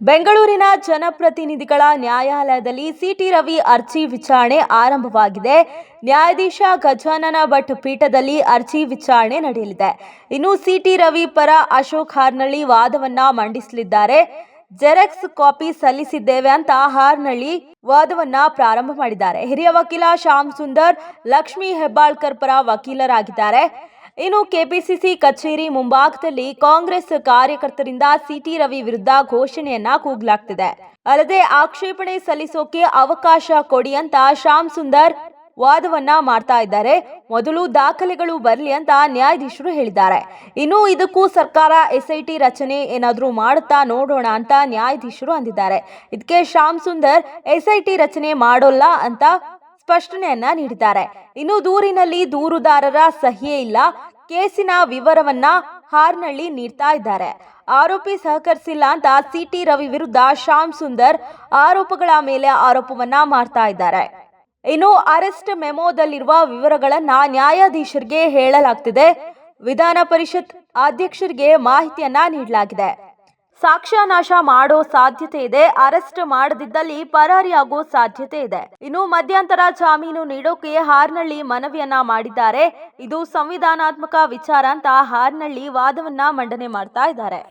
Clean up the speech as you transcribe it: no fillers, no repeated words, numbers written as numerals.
ಬೆಂಗಳೂರಿನ ಜನಪ್ರತಿನಿಧಿಗಳ ನ್ಯಾಯಾಲಯದಲ್ಲಿ ಸಿಟಿ ರವಿ ಅರ್ಜಿ ವಿಚಾರಣೆ ಆರಂಭವಾಗಿದೆ. ನ್ಯಾಯಾಧೀಶ ಗಜಾನನ ಭಟ್ ಪೀಠದಲ್ಲಿ ಅರ್ಜಿ ವಿಚಾರಣೆ ನಡೆಯಲಿದೆ. ಇನ್ನು ಸಿಟಿ ರವಿ ಪರ ಅಶೋಕ್ ಹಾರ್ನಳ್ಳಿ ವಾದವನ್ನ ಮಂಡಿಸಲಿದ್ದಾರೆ. ಜೆರಾಕ್ಸ್ ಕಾಪಿ ಸಲ್ಲಿಸಿದ್ದೇವೆ ಅಂತ ಹಾರ್ನಳ್ಳಿ ವಾದವನ್ನ ಪ್ರಾರಂಭ ಮಾಡಿದ್ದಾರೆ. ಹಿರಿಯ ವಕೀಲ ಶ್ಯಾಮ್ ಸುಂದರ್ ಲಕ್ಷ್ಮೀ ಹೆಬ್ಬಾಳ್ಕರ್ ಪರ ವಕೀಲರಾಗಿದ್ದಾರೆ. ಇನ್ನು ಕೆಪಿಸಿಸಿ ಕಚೇರಿ ಮುಂಭಾಗದಲ್ಲಿ ಕಾಂಗ್ರೆಸ್ ಕಾರ್ಯಕರ್ತರಿಂದ ಸಿಟಿ ರವಿ ವಿರುದ್ಧ ಘೋಷಣೆಯನ್ನ ಕೂಗಲಾಗ್ತಿದೆ. ಅಲ್ಲದೆ ಆಕ್ಷೇಪಣೆ ಸಲ್ಲಿಸೋಕೆ ಅವಕಾಶ ಕೊಡಿ ಅಂತ ಶ್ಯಾಮ್ ಸುಂದರ್ ವಾದವನ್ನ ಮಾಡ್ತಾ ಇದ್ದಾರೆ. ಮೊದಲು ದಾಖಲೆಗಳು ಬರಲಿ ಅಂತ ನ್ಯಾಯಾಧೀಶರು ಹೇಳಿದ್ದಾರೆ. ಇನ್ನು ಇದಕ್ಕೂ ಸರ್ಕಾರ ಎಸ್ಐಟಿ ರಚನೆ ಏನಾದ್ರೂ ಮಾಡುತ್ತಾ ನೋಡೋಣ ಅಂತ ನ್ಯಾಯಾಧೀಶರು ಅಂದಿದ್ದಾರೆ. ಇದಕ್ಕೆ ಶ್ಯಾಮ್ ಸುಂದರ್ ಎಸ್ಐಟಿ ರಚನೆ ಮಾಡೋಲ್ಲ ಅಂತ ಸ್ಪಷ್ಟನೆಯನ್ನ ನೀಡಿದ್ದಾರೆ. ಇನ್ನು ದೂರಿನಲ್ಲಿ ದೂರುದಾರರ ಸಹಿಯೇ ಇಲ್ಲ. ಕೇಸಿನ ವಿವರವನ್ನ ಹಾರ್ನಳ್ಳಿ ನೀಡ್ತಾ ಇದ್ದಾರೆ. ಆರೋಪಿ ಸಹಕರಿಸಿಲ್ಲ ಅಂತ ಸಿಟಿ ರವಿ ವಿರುದ್ಧ ಶ್ಯಾಮ್ ಸುಂದರ್ ಆರೋಪಗಳ ಮೇಲೆ ಆರೋಪವನ್ನ ಮಾಡ್ತಾ ಇದ್ದಾರೆ. ಇನ್ನು ಅರೆಸ್ಟ್ ಮೆಮೊದಲ್ಲಿರುವ ವಿವರಗಳನ್ನ ನ್ಯಾಯಾಧೀಶರಿಗೆ ಹೇಳಲಾಗ್ತಿದೆ. ವಿಧಾನ ಪರಿಷತ್ ಅಧ್ಯಕ್ಷರಿಗೆ ಮಾಹಿತಿಯನ್ನ ನೀಡಲಾಗಿದೆ. ಸಾಕ್ಷ್ಯನಾಶ ಮಾಡೋ ಸಾಧ್ಯತೆ ಇದೆ. ಅರೆಸ್ಟ್ ಮಾಡದಿದ್ದಲ್ಲಿ ಪರಾರಿಯಾಗೋ ಸಾಧ್ಯತೆ ಇದೆ. ಇನ್ನು ಮಧ್ಯಂತರ ಜಾಮೀನು ನೀಡೋಕೆ ಹಾರ್ನಳ್ಳಿ ಮನವಿಯನ್ನ ಮಾಡಿದ್ದಾರೆ. ಇದು ಸಂವಿಧಾನಾತ್ಮಕ ವಿಚಾರ ಅಂತ ಹಾರ್ನಳ್ಳಿ ವಾದವನ್ನ ಮಂಡನೆ ಮಾಡ್ತಾ ಇದ್ದಾರೆ.